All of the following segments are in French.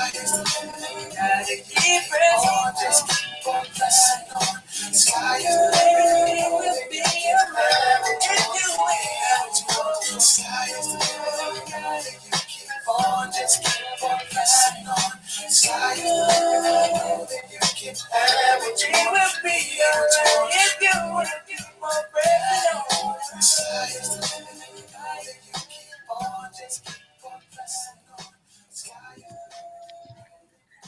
Sky is the limit, you gotta keep pressing on. Just keep on pressing on. Sky is the limit, it will be your love. If you will, sky is the limit, you gotta keep on. Just keep on pressing on. Sky is the limit, you know that you can have what you will be your love. If you will, keep on pressing on. Sky is the limit, you gotta keep on. Just keep on pressing on. Sky is the limit.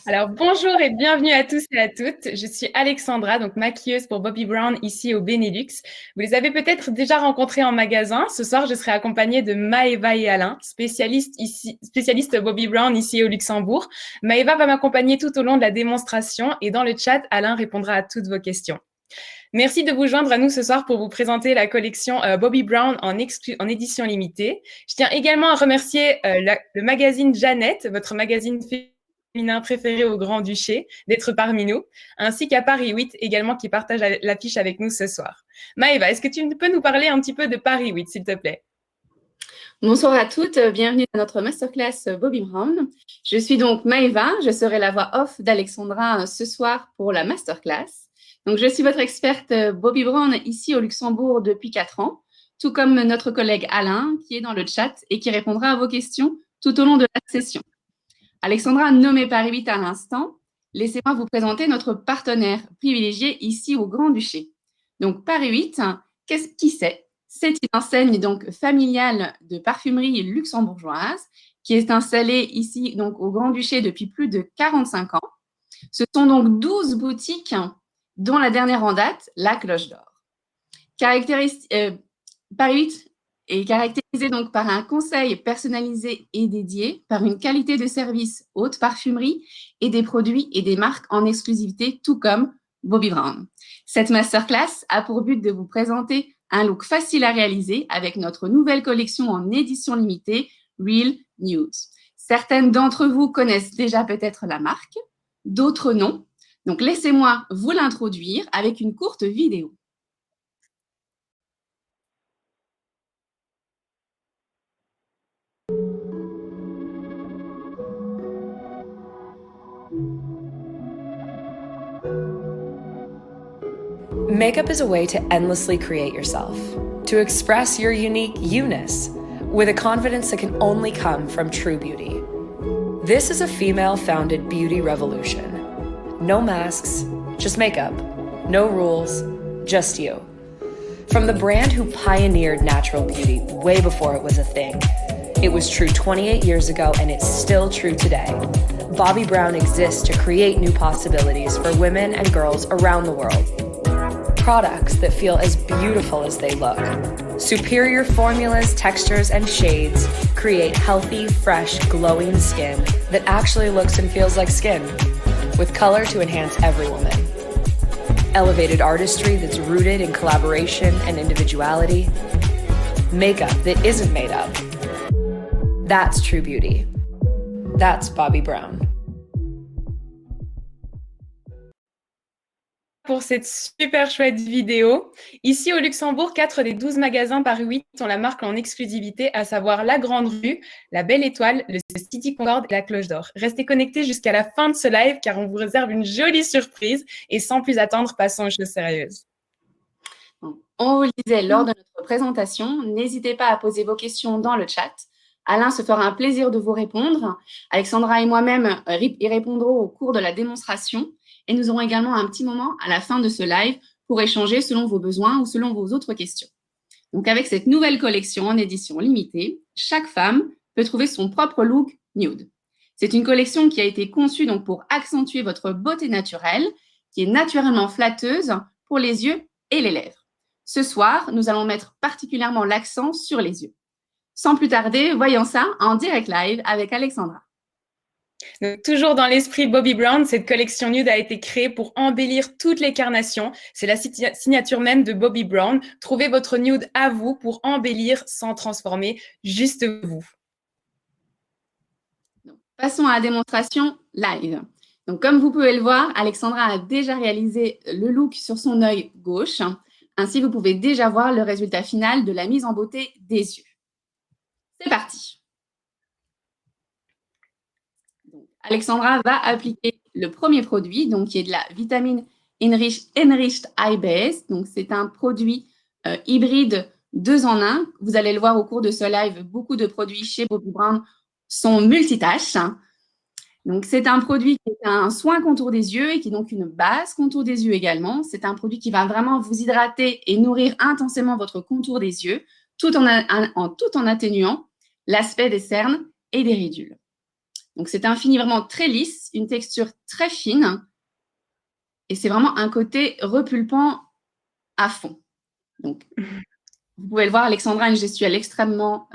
Alors, bonjour et bienvenue à tous et à toutes. Je suis Alexandra, donc maquilleuse pour Bobbi Brown ici au Benelux. Vous les avez peut-être déjà rencontrés en magasin. Ce soir, je serai accompagnée de Maëva et Alain, spécialistes Bobbi Brown ici au Luxembourg. Maëva va m'accompagner tout au long de la démonstration et dans le chat, Alain répondra à toutes vos questions. Merci de vous joindre à nous ce soir pour vous présenter la collection Bobbi Brown en édition limitée. Je tiens également à remercier le magazine Jeannette, votre magazine féminin préféré au Grand-Duché, d'être parmi nous, ainsi qu'à Paris 8 également qui partage l'affiche avec nous ce soir. Maëva, est-ce que tu peux nous parler un petit peu de Paris 8, s'il te plaît? Bonsoir à toutes, bienvenue à notre masterclass Bobbi Brown. Je suis donc Maëva, je serai la voix off d'Alexandra ce soir pour la masterclass. Donc, je suis votre experte Bobbi Brown ici au Luxembourg depuis 4 ans, tout comme notre collègue Alain qui est dans le chat et qui répondra à vos questions tout au long de la session. Alexandra a nommé Paris 8 à l'instant. Laissez-moi vous présenter notre partenaire privilégié ici au Grand-Duché. Donc, Paris 8, qui c'est? C'est une enseigne donc familiale de parfumerie luxembourgeoise qui est installée ici donc au Grand-Duché depuis plus de 45 ans. Ce sont donc 12 boutiques, dont la dernière en date, la Cloche d'Or. Paris 8 est caractérisé donc par un conseil personnalisé et dédié, par une qualité de service haute parfumerie et des produits et des marques en exclusivité, tout comme Bobbi Brown. Cette masterclass a pour but de vous présenter un look facile à réaliser avec notre nouvelle collection en édition limitée, Real Nude. Certaines d'entre vous connaissent déjà peut-être la marque, d'autres non. Donc, laissez-moi vous l'introduire avec une courte vidéo. Makeup is a way to endlessly create yourself, to express your unique you-ness with a confidence that can only come from true beauty. This is a female-founded beauty revolution. No masks, just makeup. No rules, just you. From the brand who pioneered natural beauty way before it was a thing. It was true 28 years ago and it's still true today. Bobbi Brown exists to create new possibilities for women and girls around the world. Products that feel as beautiful as they look. Superior formulas, textures, and shades create healthy, fresh, glowing skin that actually looks and feels like skin, with color to enhance every woman. Elevated artistry that's rooted in collaboration and individuality. Makeup that isn't made up. That's true beauty. That's Bobbi Brown. Pour cette super chouette vidéo. Ici au Luxembourg, 4 des 12 magasins Paris 8 ont la marque en exclusivité, à savoir la Grande Rue, la Belle Étoile, le City Concorde et la Cloche d'Or. Restez connectés jusqu'à la fin de ce live car on vous réserve une jolie surprise et sans plus attendre, passons aux choses sérieuses. On vous le disait lors de notre présentation, n'hésitez pas à poser vos questions dans le chat. Alain se fera un plaisir de vous répondre. Alexandra et moi-même y répondrons au cours de la démonstration. Et nous aurons également un petit moment à la fin de ce live pour échanger selon vos besoins ou selon vos autres questions. Donc, avec cette nouvelle collection en édition limitée, chaque femme peut trouver son propre look nude. C'est une collection qui a été conçue donc pour accentuer votre beauté naturelle, qui est naturellement flatteuse pour les yeux et les lèvres. Ce soir, nous allons mettre particulièrement l'accent sur les yeux. Sans plus tarder, voyons ça en direct live avec Alexandra. Donc, toujours dans l'esprit Bobbi Brown, cette collection nude a été créée pour embellir toutes les carnations. C'est la signature même de Bobbi Brown. Trouvez votre nude à vous pour embellir sans transformer, juste vous. Donc, passons à la démonstration live. Donc, comme vous pouvez le voir, Alexandra a déjà réalisé le look sur son œil gauche. Ainsi, vous pouvez déjà voir le résultat final de la mise en beauté des yeux. C'est parti. Alexandra va appliquer le premier produit, donc qui est de la vitamine Enriched Eye Base. Donc, c'est un produit hybride 2 en 1. Vous allez le voir au cours de ce live, beaucoup de produits chez Bobbi Brown sont multitâches. Donc, c'est un produit qui est un soin contour des yeux et qui est donc une base contour des yeux également. C'est un produit qui va vraiment vous hydrater et nourrir intensément votre contour des yeux, tout en atténuant l'aspect des cernes et des ridules. Donc, c'est un fini vraiment très lisse, une texture très fine et c'est vraiment un côté repulpant à fond. Donc, vous pouvez le voir, Alexandra a une gestuelle extrêmement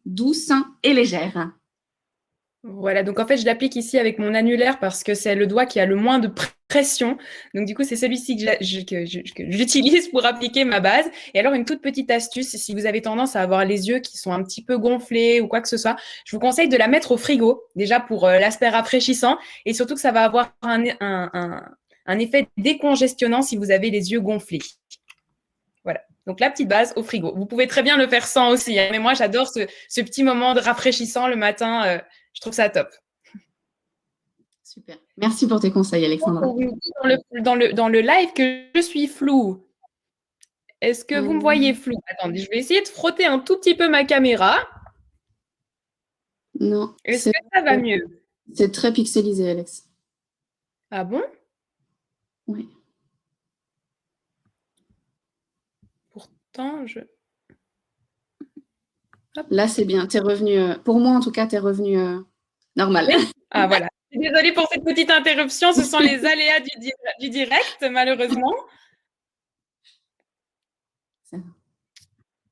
douce et légère. Voilà, donc en fait, je l'applique ici avec mon annulaire parce que c'est le doigt qui a le moins de pression. Donc du coup, c'est celui-ci que j'utilise pour appliquer ma base. Et alors, une toute petite astuce, si vous avez tendance à avoir les yeux qui sont un petit peu gonflés ou quoi que ce soit, je vous conseille de la mettre au frigo, déjà pour l'aspect rafraîchissant, et surtout que ça va avoir un effet décongestionnant si vous avez les yeux gonflés. Voilà. Donc, la petite base au frigo. Vous pouvez très bien le faire sans aussi, hein, mais moi, j'adore ce petit moment de rafraîchissant le matin. Je trouve ça top. Super. Merci pour tes conseils, Alexandra. Dans le live que je suis floue. Est-ce que vous me voyez flou? Attendez, je vais essayer de frotter un tout petit peu ma caméra. Non. Est-ce que ça va mieux? C'est très pixelisé, Alex. Ah bon? Oui. Pourtant, Hop. Là, c'est bien. Tu es revenu, pour moi en tout cas, tu es revenu normal. Ah voilà. Désolée pour cette petite interruption. Ce sont les aléas du direct, malheureusement.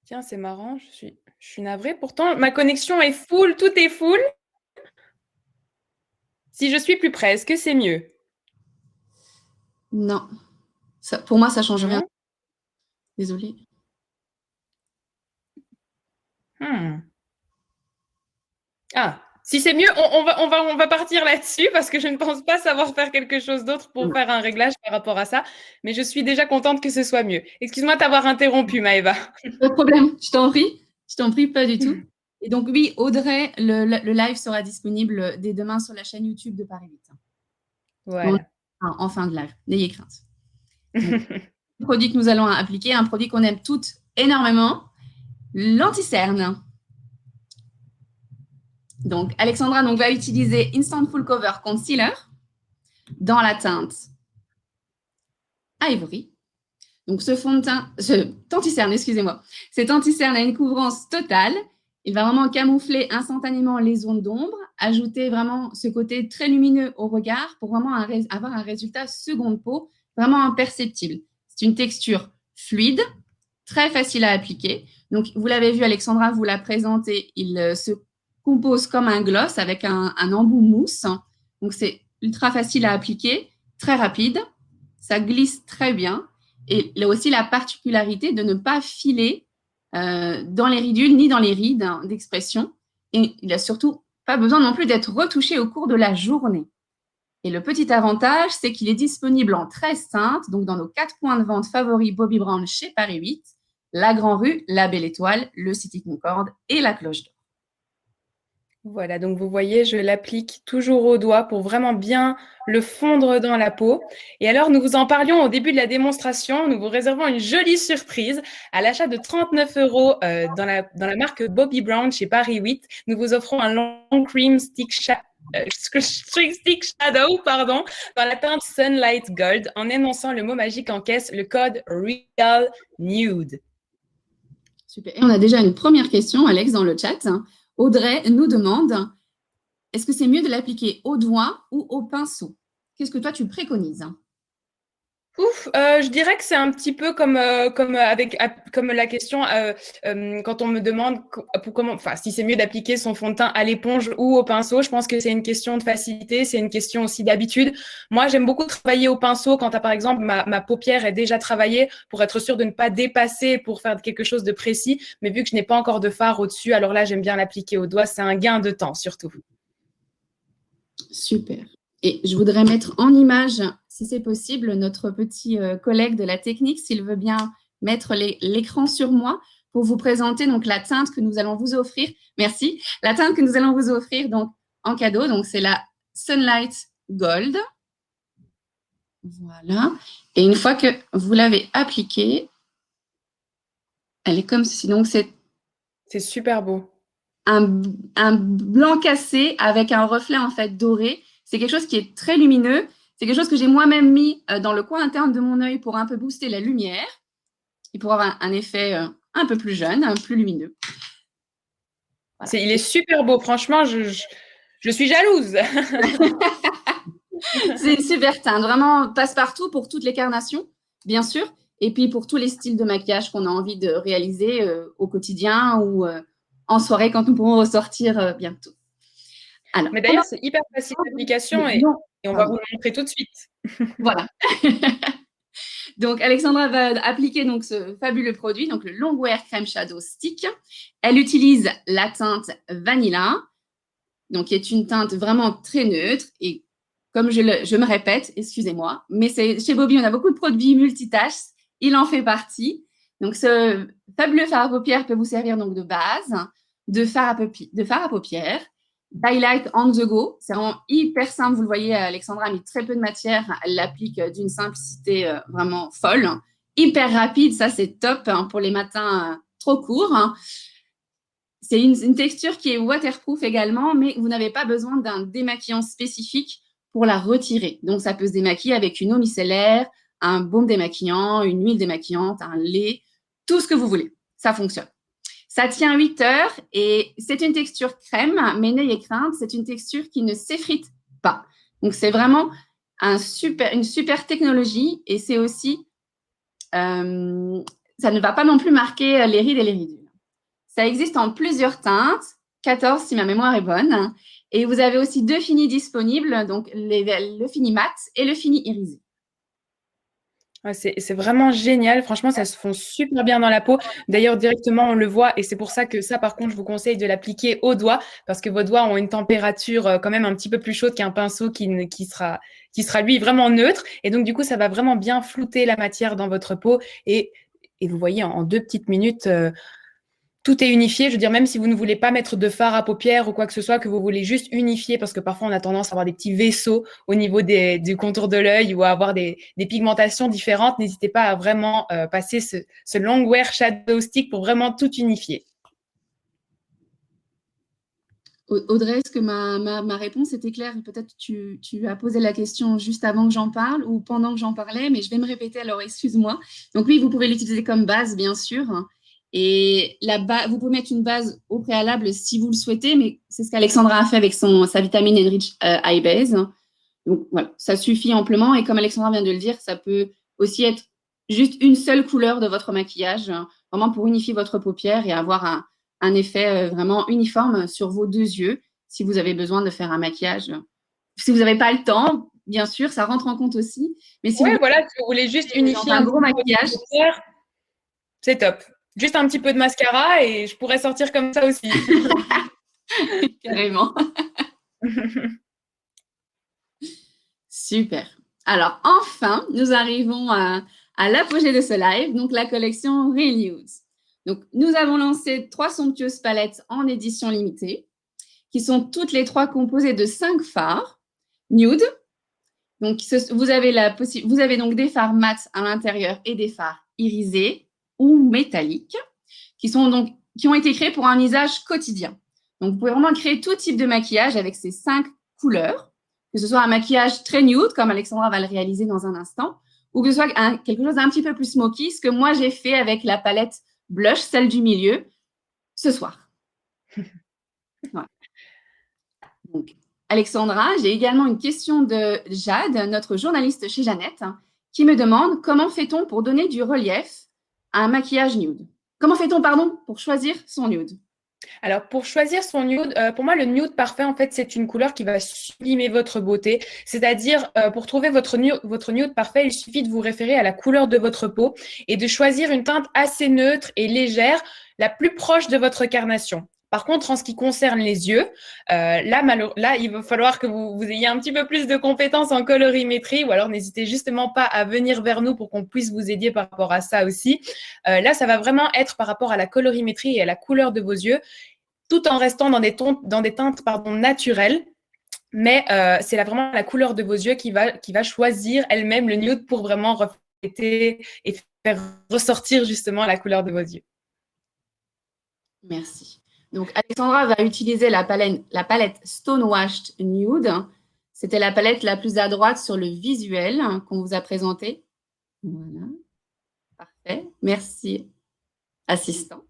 Tiens, c'est marrant. Je suis navrée. Pourtant, ma connexion est full. Tout est full. Si je suis plus près, est-ce que c'est mieux? Non. Ça, pour moi, ça ne change rien. Désolée. Ah, si c'est mieux, on va partir là-dessus parce que je ne pense pas savoir faire quelque chose d'autre pour faire un réglage par rapport à ça. Mais je suis déjà contente que ce soit mieux. Excuse-moi de t'avoir interrompu, Maëva. Pas de problème, je t'en prie. Je t'en prie, pas du tout. Et donc, oui, Audrey, le live sera disponible dès demain sur la chaîne YouTube de Paris 8. Voilà. En fin de live, n'ayez crainte. Donc, le produit que nous allons appliquer, un produit qu'on aime toutes énormément, l'anti-cerne. Donc, Alexandra va utiliser Instant Full Cover Concealer dans la teinte Ivory. Donc, ce fond de teint, cet anti-cerne, excusez-moi, cet anti-cerne a une couvrance totale. Il va vraiment camoufler instantanément les zones d'ombre, ajouter vraiment ce côté très lumineux au regard pour vraiment avoir un résultat seconde peau vraiment imperceptible. C'est une texture fluide, très facile à appliquer. Donc, vous l'avez vu, Alexandra vous l'a présenté, il se compose comme un gloss avec un embout mousse. Donc, c'est ultra facile à appliquer, très rapide. Ça glisse très bien. Et il a aussi la particularité de ne pas filer dans les ridules ni dans les rides d'expression. Et il n'a surtout pas besoin non plus d'être retouché au cours de la journée. Et le petit avantage, c'est qu'il est disponible en 13 teintes, donc dans nos 4 points de vente favoris Bobbi Brown chez Paris 8, la Grand Rue, la Belle Étoile, le City Concorde et la Cloche d'Or. Voilà, donc vous voyez, je l'applique toujours au doigt pour vraiment bien le fondre dans la peau. Et alors, nous vous en parlions au début de la démonstration, nous vous réservons une jolie surprise. À l'achat de 39 € dans la marque Bobbi Brown chez Paris 8, nous vous offrons un long cream stick shadow, dans la teinte Sunlight Gold, en énonçant le mot magique en caisse, le code Real Nude. Super. Et on a déjà une première question, Alex, dans le chat. Audrey nous demande, est-ce que c'est mieux de l'appliquer au doigt ou au pinceau? Qu'est-ce que toi, tu préconises? Je dirais que c'est un petit peu comme la question quand on me demande si c'est mieux d'appliquer son fond de teint à l'éponge ou au pinceau. Je pense que c'est une question de facilité, c'est une question aussi d'habitude. Moi, j'aime beaucoup travailler au pinceau quand, par exemple, ma paupière est déjà travaillée pour être sûre de ne pas dépasser pour faire quelque chose de précis. Mais vu que je n'ai pas encore de fard au-dessus, alors là, j'aime bien l'appliquer au doigt. C'est un gain de temps, surtout. Super. Et je voudrais mettre en image, si c'est possible, notre petit collègue de la technique, s'il veut bien mettre l'écran sur moi pour vous présenter donc la teinte que nous allons vous offrir. Merci. La teinte que nous allons vous offrir donc en cadeau. Donc, c'est la Sunlight Gold. Voilà. Et une fois que vous l'avez appliquée, elle est comme ceci. Donc, C'est super beau. un blanc cassé avec un reflet en fait doré. C'est quelque chose qui est très lumineux. C'est quelque chose que j'ai moi-même mis dans le coin interne de mon œil pour un peu booster la lumière et pour avoir un effet un peu plus jeune, plus lumineux. Voilà. Il est super beau. Franchement, je suis jalouse. C'est une super teinte. Vraiment passe-partout pour toutes les carnations, bien sûr. Et puis pour tous les styles de maquillage qu'on a envie de réaliser au quotidien ou en soirée quand nous pourrons ressortir bientôt. Alors, mais d'ailleurs, c'est hyper facile d'application et on va vous le montrer tout de suite. Voilà. Donc, Alexandra va appliquer donc, ce fabuleux produit, donc le Longwear Crème Shadow Stick. Elle utilise la teinte Vanilla, donc qui est une teinte vraiment très neutre. Et comme je me répète, excusez-moi, mais chez Bobbi, on a beaucoup de produits multitâches. Il en fait partie. Donc, ce fabuleux fard à paupières peut vous servir donc de base, de fard à paupières, d'highlight on the go. C'est vraiment hyper simple. Vous le voyez, Alexandra a mis très peu de matière. Elle l'applique d'une simplicité vraiment folle. Hyper rapide, ça c'est top pour les matins trop courts. C'est une texture qui est waterproof également, mais vous n'avez pas besoin d'un démaquillant spécifique pour la retirer. Donc, ça peut se démaquiller avec une eau micellaire, un baume démaquillant, une huile démaquillante, un lait, tout ce que vous voulez. Ça fonctionne. Ça tient 8 heures et c'est une texture crème, mais n'ayez crainte, c'est une texture qui ne s'effrite pas. Donc, c'est vraiment une super technologie et c'est aussi, ça ne va pas non plus marquer les rides et les ridules. Ça existe en plusieurs teintes, 14 si ma mémoire est bonne. Et vous avez aussi 2 finis disponibles, donc le fini mat et le fini irisé. Ouais, c'est vraiment génial. Franchement, ça se fond super bien dans la peau. D'ailleurs, directement, on le voit. Et c'est pour ça que ça, par contre, je vous conseille de l'appliquer aux doigts parce que vos doigts ont une température quand même un petit peu plus chaude qu'un pinceau qui sera, lui, vraiment neutre. Et donc, du coup, ça va vraiment bien flouter la matière dans votre peau. Et vous voyez, en 2 petites minutes, tout est unifié. Je veux dire, même si vous ne voulez pas mettre de fard à paupières ou quoi que ce soit, que vous voulez juste unifier, parce que parfois on a tendance à avoir des petits vaisseaux au niveau du contour de l'œil ou à avoir des pigmentations différentes, n'hésitez pas à vraiment passer ce Longwear Shadow Stick pour vraiment tout unifier. Audrey, est-ce que ma réponse était claire? Peut-être tu as posé la question juste avant que j'en parle ou pendant que j'en parlais, mais je vais me répéter, alors excuse-moi. Donc oui, vous pouvez l'utiliser comme base, bien sûr. Et vous pouvez mettre une base au préalable si vous le souhaitez, mais c'est ce qu'Alexandra a fait avec sa vitamine Enrich Eye Base. Donc voilà, ça suffit amplement. Et comme Alexandra vient de le dire, ça peut aussi être juste une seule couleur de votre maquillage, vraiment pour unifier votre paupière et avoir un effet vraiment uniforme sur vos 2 yeux si vous avez besoin de faire un maquillage. Si vous n'avez pas le temps, bien sûr, ça rentre en compte aussi. Mais si si vous voulez juste unifier un gros maquillage, c'est top. Juste un petit peu de mascara et je pourrais sortir comme ça aussi. Carrément. Super. Alors, enfin, nous arrivons à l'apogée de ce live, donc la collection Real Nudes. Donc, nous avons lancé 3 somptueuses palettes en édition limitée, qui sont toutes les 3 composées de 5 fards nude. Donc, vous avez donc des fards mat à l'intérieur et des fards irisés ou métalliques, qui ont été créés pour un usage quotidien. Donc, vous pouvez vraiment créer tout type de maquillage avec ces 5 couleurs, que ce soit un maquillage très nude, comme Alexandra va le réaliser dans un instant, ou que ce soit quelque chose d'un petit peu plus smoky, ce que moi j'ai fait avec la palette blush, celle du milieu, ce soir. Voilà. Donc, Alexandra, j'ai également une question de Jade, notre journaliste chez Jeannette, qui me demande comment fait-on pour donner du relief à un maquillage nude? Comment fait-on, pour choisir son nude? Alors, pour choisir son nude, pour moi, le nude parfait, en fait, c'est une couleur qui va sublimer votre beauté. C'est-à-dire, pour trouver votre nude parfait, il suffit de vous référer à la couleur de votre peau et de choisir une teinte assez neutre et légère, la plus proche de votre carnation. Par contre, en ce qui concerne les yeux, là, il va falloir que vous ayez un petit peu plus de compétences en colorimétrie ou alors n'hésitez justement pas à venir vers nous pour qu'on puisse vous aider par rapport à ça aussi. Là, ça va vraiment être par rapport à la colorimétrie et à la couleur de vos yeux, tout en restant dans des teintes naturelles. mais c'est vraiment la couleur de vos yeux qui va choisir elle-même le nude pour vraiment refléter et faire ressortir justement la couleur de vos yeux. Merci. Donc, Alexandra va utiliser la palette Stonewashed Nude. C'était la palette la plus à droite sur le visuel qu'on vous a présenté. Voilà. Parfait. Merci, assistant.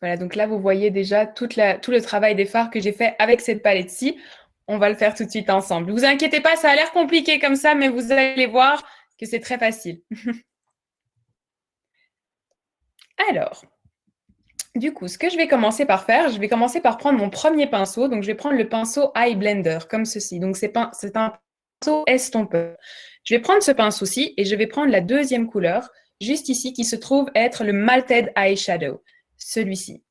Voilà, donc là, vous voyez déjà tout le travail des fards que j'ai fait avec cette palette-ci. On va le faire tout de suite ensemble. Ne vous inquiétez pas, ça a l'air compliqué comme ça, mais vous allez voir que c'est très facile. Alors, du coup, ce que je vais commencer par faire, je vais commencer par prendre mon premier pinceau. Donc, je vais prendre le pinceau Eye Blender, comme ceci. Donc, c'est un pinceau estompeur. Je vais prendre ce pinceau-ci et je vais prendre la deuxième couleur, juste ici, qui se trouve être le Malted Eyeshadow, celui-ci.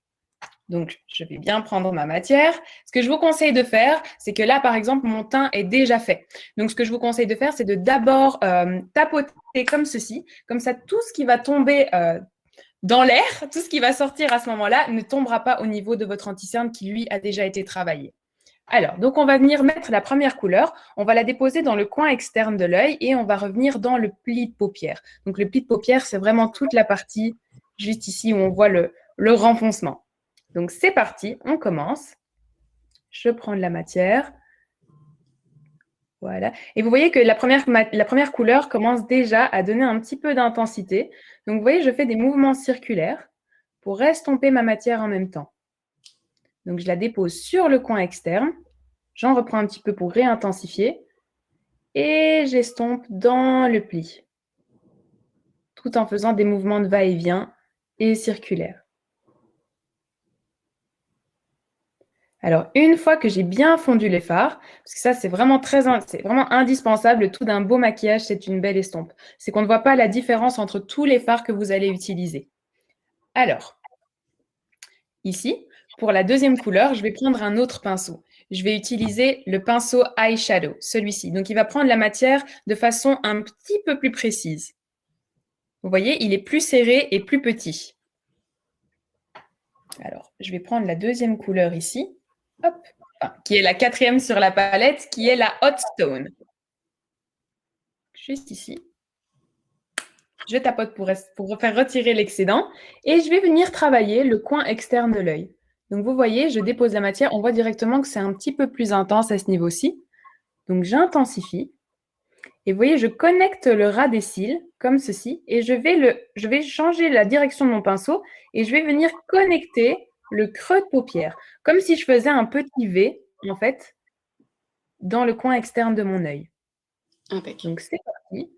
Donc, je vais bien prendre ma matière. Ce que je vous conseille de faire, c'est que là, par exemple, mon teint est déjà fait. Donc, ce que je vous conseille de faire, c'est de d'abord tapoter comme ceci. Comme ça, tout ce qui va tomber dans l'air, tout ce qui va sortir à ce moment-là ne tombera pas au niveau de votre anti-cerne qui, lui, a déjà été travaillé. Alors, donc on va venir mettre la première couleur, on va la déposer dans le coin externe de l'œil et on va revenir dans le pli de paupière. Donc, le pli de paupière, c'est vraiment toute la partie juste ici où on voit le renfoncement. Donc, c'est parti, on commence. Je prends de la matière. Voilà. Et vous voyez que la première couleur commence déjà à donner un petit peu d'intensité. Donc, vous voyez, je fais des mouvements circulaires pour estomper ma matière en même temps. Donc, je la dépose sur le coin externe. J'en reprends un petit peu pour réintensifier. Et j'estompe dans le pli, tout en faisant des mouvements de va-et-vient et circulaires. Alors, une fois que j'ai bien fondu les fards, parce que ça, c'est vraiment indispensable, le tout d'un beau maquillage, c'est une belle estompe. C'est qu'on ne voit pas la différence entre tous les fards que vous allez utiliser. Alors, ici, pour la deuxième couleur, je vais prendre un autre pinceau. Je vais utiliser le pinceau Eyeshadow, celui-ci. Donc, il va prendre la matière de façon un petit peu plus précise. Vous voyez, il est plus serré et plus petit. Alors, je vais prendre la deuxième couleur ici. Hop, qui est la quatrième sur la palette, qui est la Hot Stone. Juste ici. Je tapote pour faire retirer l'excédent et je vais venir travailler le coin externe de l'œil. Donc, vous voyez, je dépose la matière. On voit directement que c'est un petit peu plus intense à ce niveau-ci. Donc, j'intensifie. Et vous voyez, je connecte le ras des cils comme ceci et je vais changer la direction de mon pinceau et je vais venir connecter le creux de paupière, comme si je faisais un petit V, en fait, dans le coin externe de mon œil. Impeccable. Donc, c'est parti.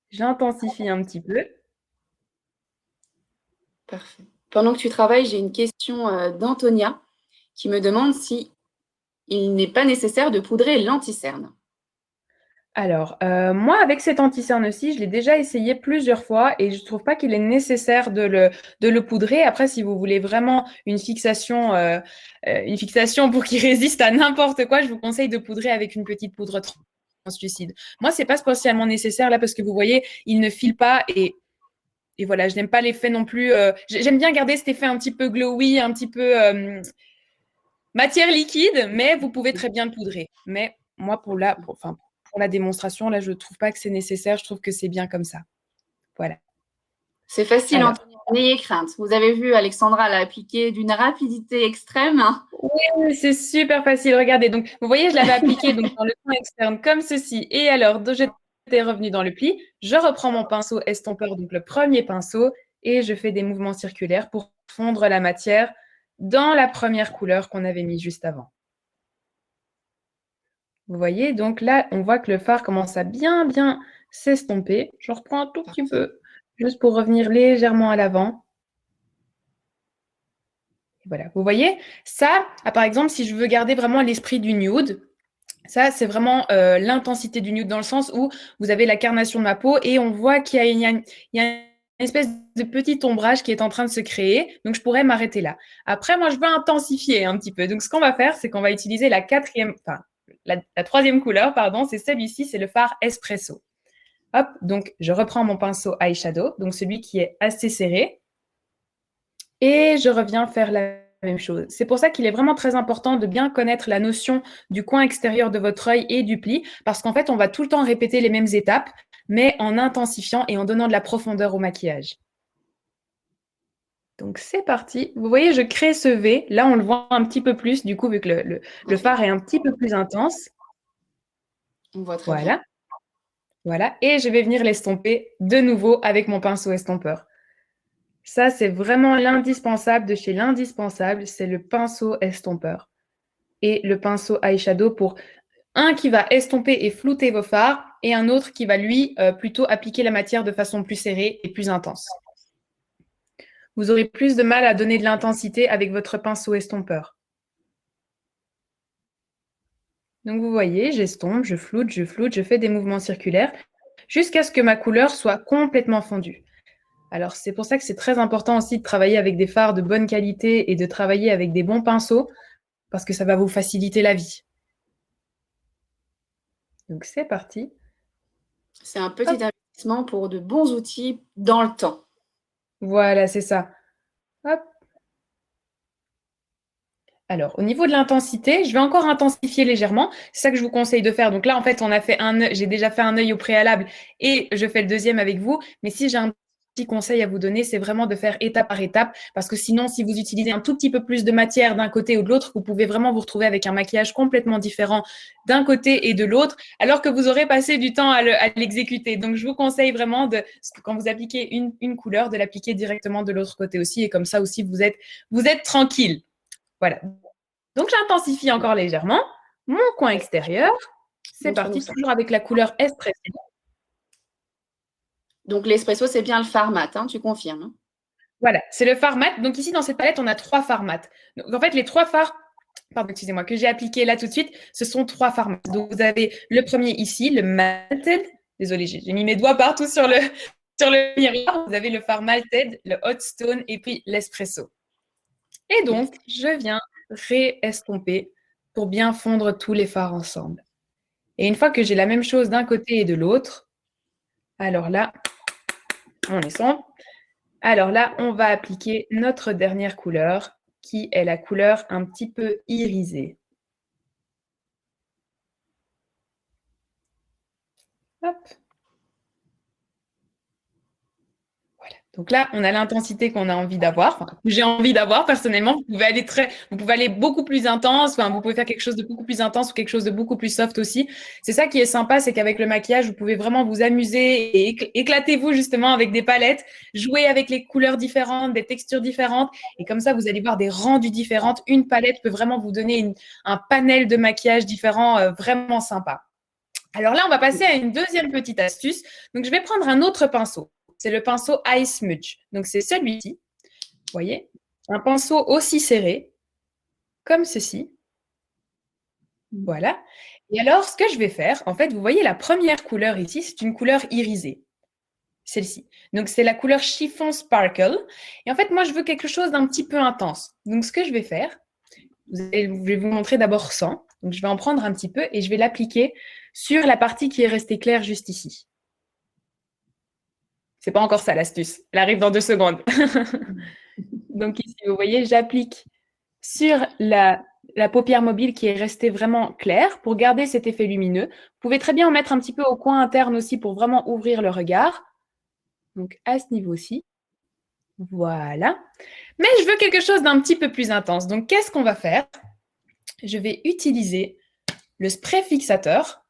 J'intensifie un petit peu. Parfait. Pendant que tu travailles, j'ai une question d'Antonia qui me demande si il n'est pas nécessaire de poudrer l'anti-cerne. Alors, moi, avec cet anti-cerne-ci, je l'ai déjà essayé plusieurs fois et je ne trouve pas qu'il est nécessaire de le poudrer. Après, si vous voulez vraiment une fixation pour qu'il résiste à n'importe quoi, je vous conseille de poudrer avec une petite poudre translucide. Moi, ce n'est pas spécialement nécessaire là parce que vous voyez, il ne file pas et voilà, je n'aime pas l'effet non plus. J'aime bien garder cet effet un petit peu glowy, un petit peu matière liquide, mais vous pouvez très bien le poudrer. Mais moi, pour la démonstration, là, je ne trouve pas que c'est nécessaire. Je trouve que c'est bien comme ça. Voilà. C'est facile, Antonia. N'ayez crainte. Vous avez vu, Alexandra l'a appliqué d'une rapidité extrême. Oui, c'est super facile. Regardez, donc vous voyez, je l'avais appliqué donc, dans le coin externe comme ceci. Et alors, j'étais revenue dans le pli. Je reprends mon pinceau estompeur, donc le premier pinceau, et je fais des mouvements circulaires pour fondre la matière dans la première couleur qu'on avait mis juste avant. Vous voyez, donc là, on voit que le fard commence à bien s'estomper. Je reprends un tout petit peu, juste pour revenir légèrement à l'avant. Voilà, vous voyez, ça, par exemple, si je veux garder vraiment l'esprit du nude, ça, c'est vraiment l'intensité du nude dans le sens où vous avez la carnation de ma peau et on voit qu'il y a une espèce de petit ombrage qui est en train de se créer. Donc, je pourrais m'arrêter là. Après, moi, je veux intensifier un petit peu. Donc, ce qu'on va faire, c'est qu'on va utiliser la troisième couleur, pardon, c'est celui-ci, c'est le fard espresso. Hop, donc je reprends mon pinceau eyeshadow, donc celui qui est assez serré, et je reviens faire la même chose. C'est pour ça qu'il est vraiment très important de bien connaître la notion du coin extérieur de votre œil et du pli, parce qu'en fait, on va tout le temps répéter les mêmes étapes, mais en intensifiant et en donnant de la profondeur au maquillage. Donc, c'est parti. Vous voyez, je crée ce V. Là, on le voit un petit peu plus, du coup, vu que le fard est un petit peu plus intense. On voit très bien. Voilà. Et je vais venir l'estomper de nouveau avec mon pinceau estompeur. Ça, c'est vraiment l'indispensable de chez l'indispensable, c'est le pinceau estompeur. Et le pinceau eyeshadow pour un qui va estomper et flouter vos fards et un autre qui va, lui, plutôt appliquer la matière de façon plus serrée et plus intense. Vous aurez plus de mal à donner de l'intensité avec votre pinceau estompeur. Donc, vous voyez, j'estompe, je floute, je fais des mouvements circulaires jusqu'à ce que ma couleur soit complètement fondue. Alors, c'est pour ça que c'est très important aussi de travailler avec des fards de bonne qualité et de travailler avec des bons pinceaux parce que ça va vous faciliter la vie. Donc, c'est parti. C'est un petit investissement pour de bons outils dans le temps. Voilà, c'est ça. Hop. Alors, au niveau de l'intensité, je vais encore intensifier légèrement. C'est ça que je vous conseille de faire. Donc là, en fait, j'ai déjà fait un œil au préalable et je fais le deuxième avec vous. Mais si j'ai un petit conseil à vous donner, c'est vraiment de faire étape par étape. Parce que sinon, si vous utilisez un tout petit peu plus de matière d'un côté ou de l'autre, vous pouvez vraiment vous retrouver avec un maquillage complètement différent d'un côté et de l'autre, alors que vous aurez passé du temps à l'exécuter. Donc, je vous conseille vraiment, quand vous appliquez une couleur, de l'appliquer directement de l'autre côté aussi. Et comme ça aussi, vous êtes tranquille. Voilà. Donc, j'intensifie encore légèrement mon coin extérieur. C'est parti, toujours avec la couleur espresso. Donc, l'espresso, c'est bien le fard mat, hein, tu confirmes, hein? Voilà, c'est le fard mat. Donc, ici, dans cette palette, on a 3 fards mat. Donc, en fait, les 3 fards, que j'ai appliqués là tout de suite, ce sont 3 fards mat. Donc, vous avez le premier ici, le Malted. Désolée, j'ai mis mes doigts partout sur le miroir. Vous avez le fard Malted, le Hot Stone et puis l'espresso. Et donc, je viens réestomper pour bien fondre tous les fards ensemble. Et une fois que j'ai la même chose d'un côté et de l'autre, alors là, on estompe. Alors là, on va appliquer notre dernière couleur, qui est la couleur un petit peu irisée. Hop. Voilà. Donc là, on a l'intensité qu'on a envie d'avoir, enfin, que j'ai envie d'avoir personnellement. Vous pouvez aller beaucoup plus intense, enfin, vous pouvez faire quelque chose de beaucoup plus intense ou quelque chose de beaucoup plus soft aussi. C'est ça qui est sympa, c'est qu'avec le maquillage, vous pouvez vraiment vous amuser et éclatez-vous justement avec des palettes, jouer avec les couleurs différentes, des textures différentes. Et comme ça, vous allez voir des rendus différents. Une palette peut vraiment vous donner un panel de maquillage différent, vraiment sympa. Alors là, on va passer à une deuxième petite astuce. Donc, je vais prendre un autre pinceau. C'est le pinceau Eye Smudge. Donc, c'est celui-ci. Vous voyez, un pinceau aussi serré, comme ceci. Voilà. Et alors, ce que je vais faire, en fait, vous voyez la première couleur ici, c'est une couleur irisée. Celle-ci. Donc, c'est la couleur Chiffon Sparkle. Et en fait, moi, je veux quelque chose d'un petit peu intense. Donc, ce que je vais faire, je vais vous montrer d'abord sans. Donc, je vais en prendre un petit peu et je vais l'appliquer sur la partie qui est restée claire juste ici. C'est pas encore ça l'astuce. Elle arrive dans 2 secondes. Donc ici, vous voyez, j'applique sur la paupière mobile qui est restée vraiment claire pour garder cet effet lumineux. Vous pouvez très bien en mettre un petit peu au coin interne aussi pour vraiment ouvrir le regard. Donc à ce niveau-ci. Voilà. Mais je veux quelque chose d'un petit peu plus intense. Donc qu'est-ce qu'on va faire? Je vais utiliser le spray fixateur.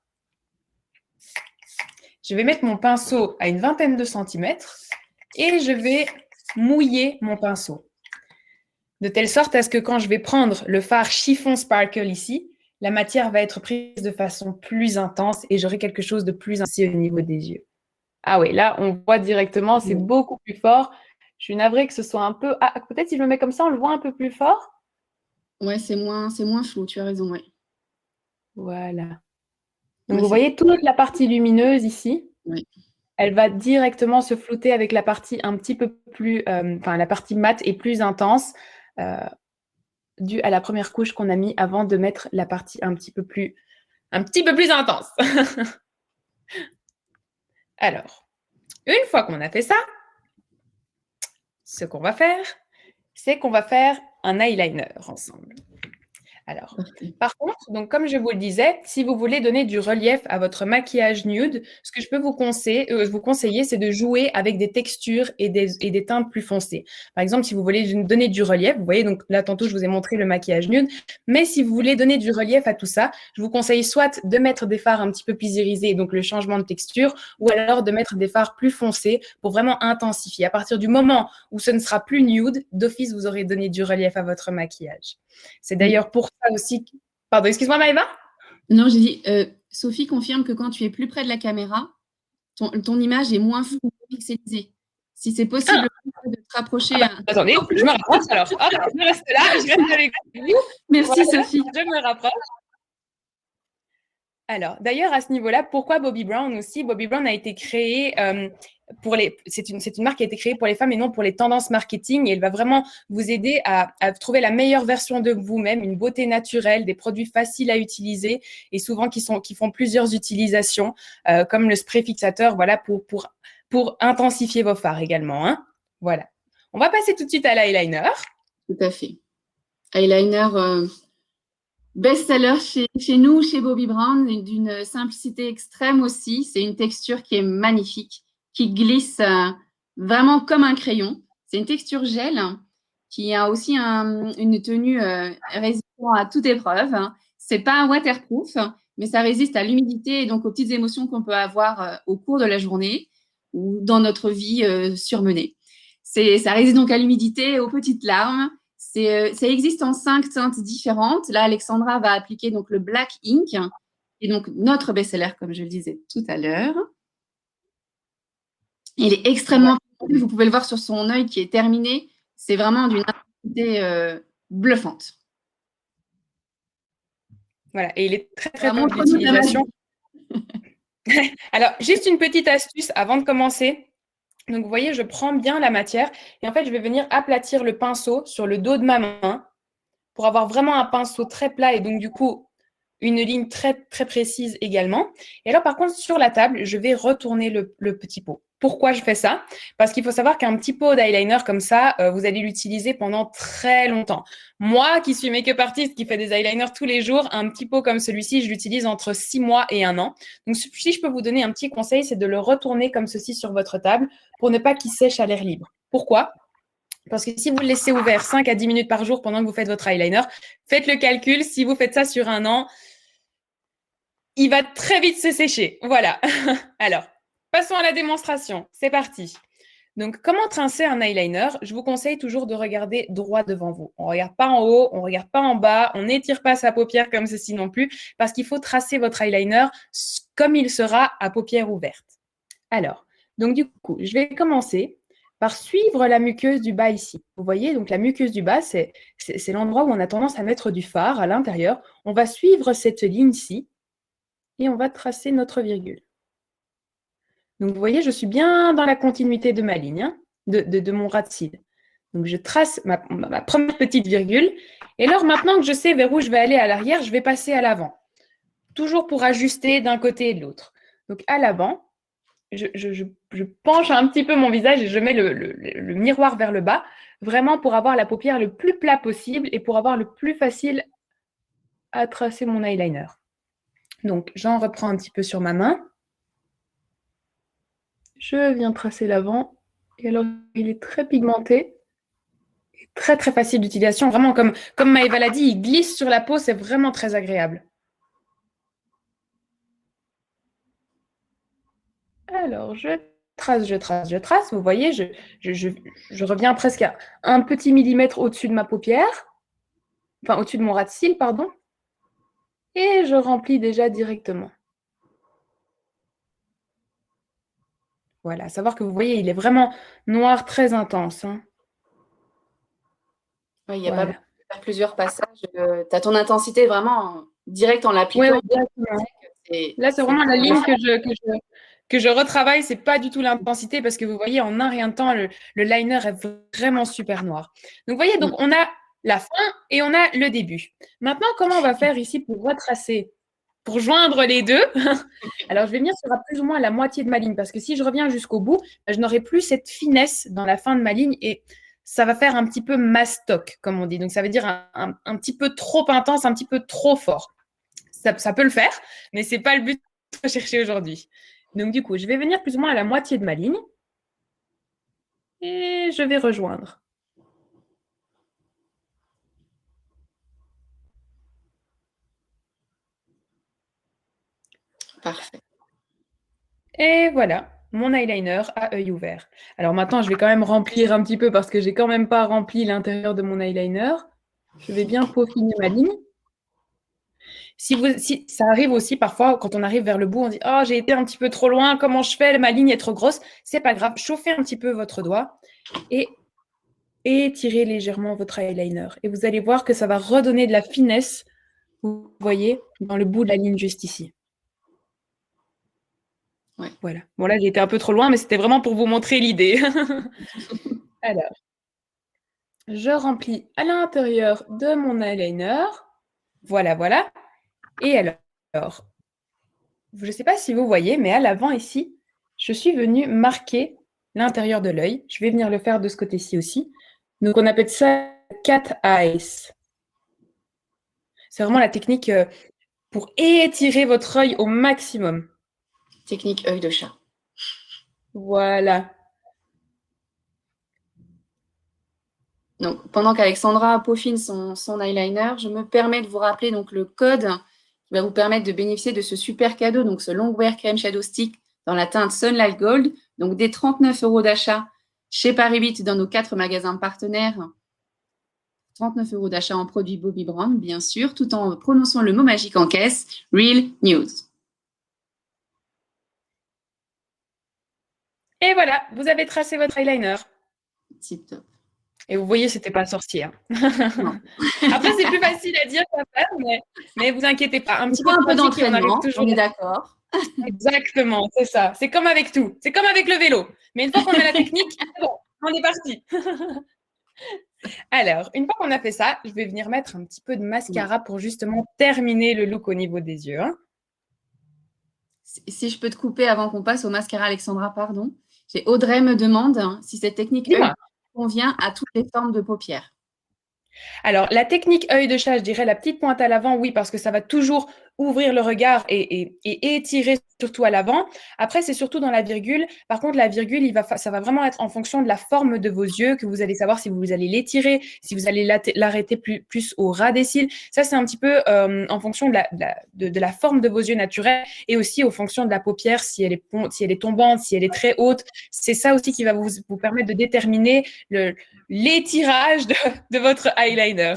Je vais mettre mon pinceau à une vingtaine de centimètres et je vais mouiller mon pinceau. De telle sorte à ce que quand je vais prendre le fard Chiffon Sparkle ici, la matière va être prise de façon plus intense et j'aurai quelque chose de plus ainsi au niveau des yeux. Ah oui, là, on voit directement, c'est beaucoup plus fort. Je suis navrée que ce soit un peu... Ah, peut-être si je le mets comme ça, on le voit un peu plus fort. Ouais, c'est moins flou, tu as raison, ouais. Voilà. Donc, vous voyez toute la partie lumineuse ici. Oui. Elle va directement se flouter avec la partie un petit peu plus... la partie mate et plus intense, due à la première couche qu'on a mis avant de mettre la partie un petit peu plus intense. Alors, une fois qu'on a fait ça, ce qu'on va faire, c'est qu'on va faire un eyeliner ensemble. Alors, Parfait. par contre, donc comme je vous le disais, si vous voulez donner du relief à votre maquillage nude, ce que je peux vous conseiller, c'est de jouer avec des textures et des teintes plus foncées. Par exemple, si vous voulez donner du relief, vous voyez, donc là, tantôt, je vous ai montré le maquillage nude, mais si vous voulez donner du relief à tout ça, je vous conseille soit de mettre des fards un petit peu plus irisés, donc le changement de texture, ou alors de mettre des fards plus foncés pour vraiment intensifier. À partir du moment où ce ne sera plus nude, d'office, vous aurez donné du relief à votre maquillage. C'est d'ailleurs pour ça aussi. Pardon, excuse-moi, Maëva? Non, j'ai dit, Sophie confirme que quand tu es plus près de la caméra, ton image est moins floue, pixelisée. Si c'est possible de te rapprocher. Attendez, je me rapproche alors. Hop, je reste là, je reste avec vous. Merci Voilà, Sophie. je me rapproche. Alors, d'ailleurs, à ce niveau-là, pourquoi Bobbi Brown aussi? Bobbi Brown a été créé c'est une marque qui a été créée pour les femmes et non pour les tendances marketing. Et elle va vraiment vous aider à trouver la meilleure version de vous-même, une beauté naturelle, des produits faciles à utiliser et souvent qui font plusieurs utilisations, comme le spray fixateur, voilà, pour intensifier vos fards également. Hein. Voilà. On va passer tout de suite à l'eyeliner. Tout à fait. Eyeliner best-seller chez nous, chez Bobbi Brown, d'une simplicité extrême aussi. C'est une texture qui est magnifique, qui glisse vraiment comme un crayon. C'est une texture gel qui a aussi une tenue résistant à toute épreuve. C'est pas un waterproof, mais ça résiste à l'humidité et donc aux petites émotions qu'on peut avoir au cours de la journée ou dans notre vie surmenée. Ça résiste donc à l'humidité, aux petites larmes. Ça existe en 5 teintes différentes. Là, Alexandra va appliquer donc le Black Ink, et donc notre best-seller, comme je le disais tout à l'heure. Il est extrêmement foncé. Vous pouvez le voir sur son œil qui est terminé. C'est vraiment d'une intensité bluffante. Voilà, et il est très très bon d'utilisation. Alors, juste une petite astuce avant de commencer. Donc, vous voyez, je prends bien la matière et en fait, je vais venir aplatir le pinceau sur le dos de ma main pour avoir vraiment un pinceau très plat et donc, du coup, une ligne très, très précise également. Et alors, par contre, sur la table, je vais retourner le petit pot. Pourquoi je fais ça? Parce qu'il faut savoir qu'un petit pot d'eyeliner comme ça, vous allez l'utiliser pendant très longtemps. Moi, qui suis make-up artiste, qui fait des eyeliners tous les jours, un petit pot comme celui-ci, je l'utilise entre 6 mois et 1 an. Donc, si je peux vous donner un petit conseil, c'est de le retourner comme ceci sur votre table pour ne pas qu'il sèche à l'air libre. Pourquoi? Parce que si vous le laissez ouvert 5 à 10 minutes par jour pendant que vous faites votre eyeliner, faites le calcul, si vous faites ça sur 1 an, il va très vite se sécher. Voilà. Alors, passons à la démonstration. C'est parti. Donc, comment trincer un eyeliner? Je vous conseille toujours de regarder droit devant vous. On ne regarde pas en haut, on ne regarde pas en bas, on n'étire pas sa paupière comme ceci non plus, parce qu'il faut tracer votre eyeliner comme il sera à paupière ouverte. Alors, donc du coup, je vais commencer par suivre la muqueuse du bas ici. Vous voyez, donc la muqueuse du bas, c'est l'endroit où on a tendance à mettre du fard à l'intérieur. On va suivre cette ligne-ci et on va tracer notre virgule. Donc, vous voyez, je suis bien dans la continuité de ma ligne, hein, de mon ras de cils. Donc, je trace ma première petite virgule. Et alors, maintenant que je sais vers où je vais aller à l'arrière, je vais passer à l'avant. Toujours pour ajuster d'un côté et de l'autre. Donc, à l'avant, je penche un petit peu mon visage et je mets le miroir vers le bas, vraiment pour avoir la paupière le plus plat possible et pour avoir le plus facile à tracer mon eyeliner. Donc, j'en reprends un petit peu sur ma main. Je viens tracer l'avant. Et alors, il est très pigmenté. Et très, très facile d'utilisation. Vraiment, comme Maëva l'a dit, il glisse sur la peau. C'est vraiment très agréable. Alors, je trace. Vous voyez, je reviens presque à 1 petit millimètre au-dessus de ma paupière. Enfin, au-dessus de mon ras de cils, pardon. Et je remplis déjà directement. Voilà, à savoir que vous voyez, il est vraiment noir, très intense. Hein. Oui, il n'y a pas faire plusieurs passages. Tu as ton intensité vraiment directe en l'appliquant. Oui, exactement. Là, c'est vraiment la ligne que je retravaille. Ce n'est pas du tout l'intensité parce que vous voyez, en un rien de temps, le liner est vraiment super noir. Donc, vous voyez, donc, on a la fin et on a le début. Maintenant, comment on va faire ici pour retracer? Pour joindre les deux, alors je vais venir sur plus ou moins la moitié de ma ligne parce que si je reviens jusqu'au bout, je n'aurai plus cette finesse dans la fin de ma ligne et ça va faire un petit peu mastoc, comme on dit. Donc, ça veut dire un petit peu trop intense, un petit peu trop fort. Ça peut le faire, mais ce n'est pas le but que je chercher aujourd'hui. Donc, du coup, je vais venir plus ou moins à la moitié de ma ligne et je vais rejoindre. Parfait. Et voilà, mon eyeliner à œil ouvert. Alors maintenant, je vais quand même remplir un petit peu parce que j'ai quand même pas rempli l'intérieur de mon eyeliner. Je vais bien peaufiner ma ligne. Si ça arrive aussi parfois, quand on arrive vers le bout, on dit « Oh, j'ai été un petit peu trop loin, comment je fais? Ma ligne est trop grosse. » C'est pas grave, chauffez un petit peu votre doigt et étirez légèrement votre eyeliner. Et vous allez voir que ça va redonner de la finesse, vous voyez, dans le bout de la ligne juste ici. Ouais. Voilà. Bon, là, j'ai été un peu trop loin, mais c'était vraiment pour vous montrer l'idée. Alors, je remplis à l'intérieur de mon eyeliner. Voilà, voilà. Et alors, je ne sais pas si vous voyez, mais à l'avant ici, je suis venue marquer l'intérieur de l'œil. Je vais venir le faire de ce côté-ci aussi. Donc, on appelle ça cat eyes. C'est vraiment la technique pour étirer votre œil au maximum. Technique œil de chat. Voilà. Donc, pendant qu'Alexandra peaufine son eyeliner, je me permets de vous rappeler donc, le code qui va vous permettre de bénéficier de ce super cadeau, donc ce Longwear Crème Shadow Stick dans la teinte Sunlight Gold. Donc, des 39 € d'achat chez Paris 8 dans nos 4 magasins partenaires. 39 € d'achat en produits Bobbi Brown, bien sûr, tout en prononçant le mot magique en caisse, Real News. Et voilà, vous avez tracé votre eyeliner. Tip top. Et vous voyez, c'était pas sorcier. Hein. Après, c'est plus facile à dire qu'à faire, mais vous inquiétez pas. Un petit peu d'entraînement, on est d'accord. Exactement, c'est ça. C'est comme avec tout. C'est comme avec le vélo. Mais une fois qu'on a la technique, c'est bon, on est parti. Alors, une fois qu'on a fait ça, je vais venir mettre un petit peu de mascara pour justement terminer le look au niveau des yeux. Hein. Si je peux te couper avant qu'on passe au mascara, Alexandra, pardon. Audrey me demande si cette technique convient à toutes les formes de paupières. Alors, la technique œil de chat, je dirais la petite pointe à l'avant, oui, parce que ça va toujours ouvrir le regard et étirer surtout à l'avant. Après, c'est surtout dans la virgule. Par contre, la virgule, ça va vraiment être en fonction de la forme de vos yeux que vous allez savoir si vous allez l'étirer, si vous allez l'arrêter plus au ras des cils. Ça, c'est un petit peu en fonction de la forme de vos yeux naturels et aussi en fonction de la paupière, si elle est tombante, si elle est très haute. C'est ça aussi qui va vous permettre de déterminer l'étirage de votre eyeliner.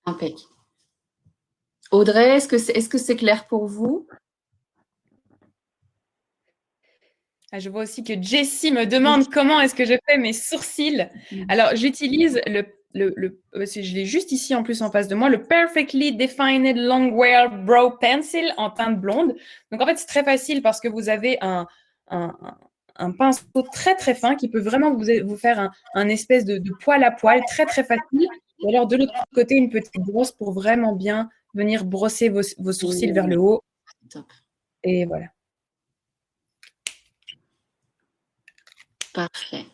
Impec. Audrey, est-ce que c'est clair pour vous? Je vois aussi que Jessie me demande comment est-ce que je fais mes sourcils. Alors, j'utilise je l'ai juste ici en plus en face de moi, le Perfectly Defined Longwear Brow Pencil en teinte blonde. Donc, en fait, c'est très facile parce que vous avez un pinceau très, très fin qui peut vraiment vous faire un espèce de poil à poil très, très facile. Ou alors, de l'autre côté, une petite brosse pour vraiment bien venir brosser vos sourcils vers le haut. Top. Et voilà. Parfait.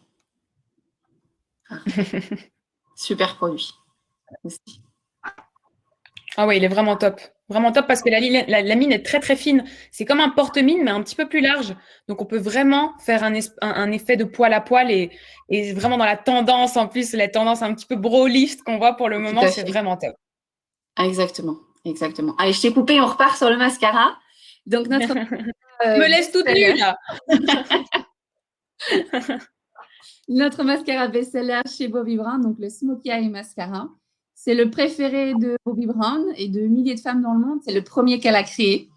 Super produit. Aussi. Ah oui, il est vraiment top. Vraiment top parce que la mine est très, très fine. C'est comme un porte-mine, mais un petit peu plus large. Donc, on peut vraiment faire un effet de poil à poil et vraiment dans la tendance, en plus, la tendance un petit peu bro lift qu'on voit pour le moment, c'est vraiment top. Exactement, exactement. Allez, je t'ai coupé, on repart sur le mascara. Donc, notre... me laisse toute nue, là. Notre mascara best-seller chez Bobbi Brown, donc le Smokey Eye Mascara. C'est le préféré de Bobbi Brown et de milliers de femmes dans le monde. C'est le premier qu'elle a créé.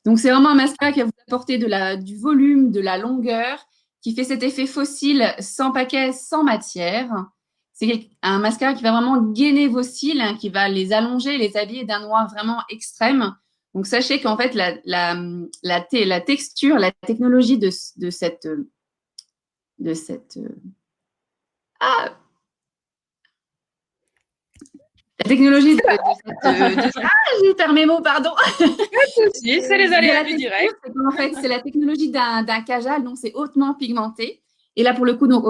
Donc, c'est vraiment un mascara qui va vous apporter du volume, de la longueur, qui fait cet effet fossile sans paquet, sans matière. C'est un mascara qui va vraiment gainer vos cils, hein, qui va les allonger, les habiller d'un noir vraiment extrême. Donc, sachez qu'en fait, la texture, la technologie de cette la technologie j'ai perdu mes mots, pardon. C'est les aléas du direct. En fait, c'est la technologie d'un cajal, donc c'est hautement pigmenté. Et là, pour le coup, donc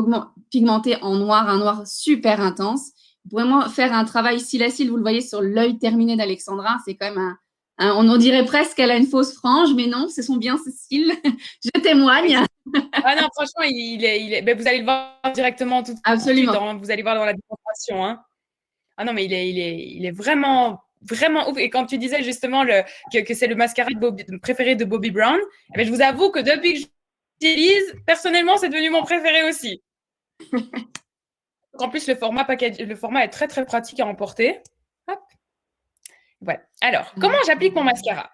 pigmenté en noir, un noir super intense. Vous pouvez vraiment faire un travail cil à cil, vous le voyez sur l'œil terminé d'Alexandra, c'est quand même on en dirait presque qu'elle a une fausse frange, mais non, ce sont bien ses cils. Je témoigne. Ah non, franchement, ben, vous allez le voir directement tout de Absolument. suite, hein, vous allez voir dans la démonstration. Hein. Ah non, mais il est vraiment, vraiment ouf. Et quand tu disais justement que c'est le mascara préféré de Bobbi Brown, eh bien, je vous avoue que depuis que je l'utilise, personnellement, c'est devenu mon préféré aussi. En plus, le format est très, très pratique à emporter. Hop. Voilà. Alors, comment j'applique mon mascara?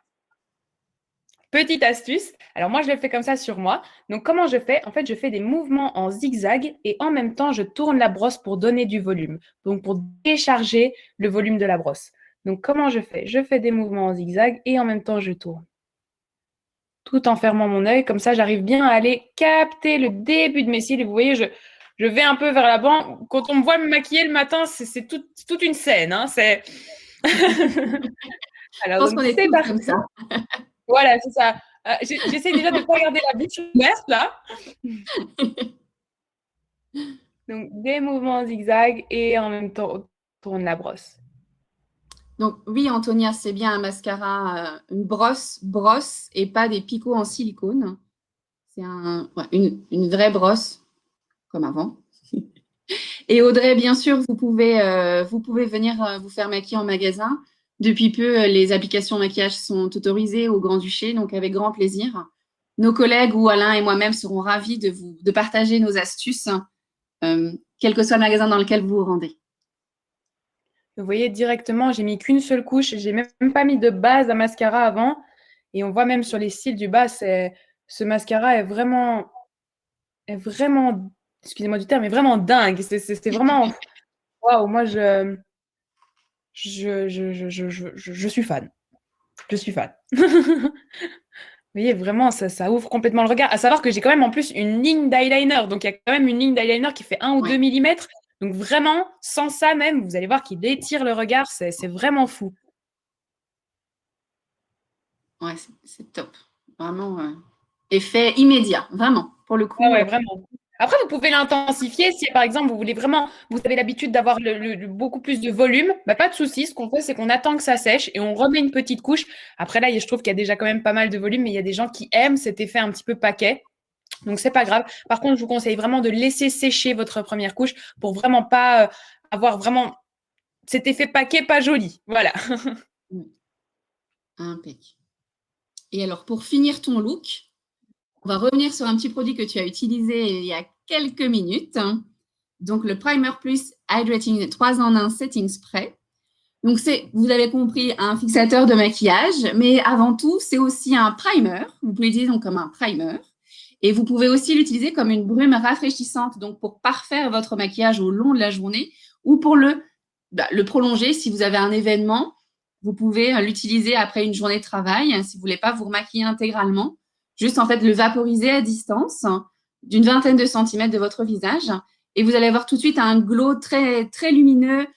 Petite astuce. Alors, moi, je le fais comme ça sur moi. Donc, comment je fais? En fait, je fais des mouvements en zigzag et en même temps, je tourne la brosse pour donner du volume. Donc, pour décharger le volume de la brosse. Donc, comment je fais? Je fais des mouvements en zigzag et en même temps, je tourne. Tout en fermant mon œil. Comme ça, j'arrive bien à aller capter le début de mes cils. Et vous voyez, je vais un peu vers l'avant. Quand on me voit me maquiller le matin, c'est toute une scène. Hein. C'est... Alors, je pense qu'on est tous comme ça. Voilà, c'est ça. J'essaie déjà de ne pas garder la bouche ouverte, là. Donc, des mouvements zigzag et en même temps, on tourne la brosse. Donc, oui, Antonia, c'est bien un mascara, une brosse et pas des picots en silicone. C'est une vraie brosse, comme avant. Et Audrey, bien sûr, vous pouvez venir vous faire maquiller en magasin. Depuis peu, les applications maquillage sont autorisées au Grand-Duché, donc avec grand plaisir. Nos collègues ou Alain et moi-même seront ravis de partager nos astuces, quel que soit le magasin dans lequel vous vous rendez. Vous voyez directement, j'ai mis qu'une seule couche, j'ai même pas mis de base à mascara avant. Et on voit même sur les cils du bas, ce mascara est vraiment, excusez-moi du terme, mais vraiment dingue. C'est vraiment, waouh, moi je suis fan. Je suis fan. Vous voyez, vraiment, ça ouvre complètement le regard. À savoir que j'ai quand même en plus une ligne d'eyeliner. Donc, il y a quand même une ligne d'eyeliner qui fait 1 ou 2 mm. Donc, vraiment, sans ça même, vous allez voir qu'il étire le regard. C'est vraiment fou. Ouais, c'est top. Vraiment, effet immédiat. Vraiment, pour le coup. Ah ouais, vraiment. Après, vous pouvez l'intensifier si, par exemple, vous avez l'habitude d'avoir beaucoup plus de volume, bah, pas de souci. Ce qu'on fait, c'est qu'on attend que ça sèche et on remet une petite couche. Après, là, je trouve qu'il y a déjà quand même pas mal de volume, mais il y a des gens qui aiment cet effet un petit peu paquet. Donc, c'est pas grave. Par contre, je vous conseille vraiment de laisser sécher votre première couche pour vraiment pas avoir vraiment cet effet paquet pas joli. Voilà. Impec. Et alors, pour finir ton look, on va revenir sur un petit produit que tu as utilisé il y a quelques minutes. Donc, le Primer Plus Hydrating 3 en 1 Setting Spray. Donc, c'est, vous avez compris, un fixateur de maquillage, mais avant tout, c'est aussi un primer. Vous pouvez l'utiliser donc comme un primer. Et vous pouvez aussi l'utiliser comme une brume rafraîchissante, donc pour parfaire votre maquillage au long de la journée ou pour le prolonger si vous avez un événement. Vous pouvez l'utiliser après une journée de travail si vous ne voulez pas vous remaquiller intégralement. Juste, en fait, le vaporiser à distance d'une vingtaine de centimètres de votre visage. Et vous allez avoir tout de suite un glow très, très lumineux.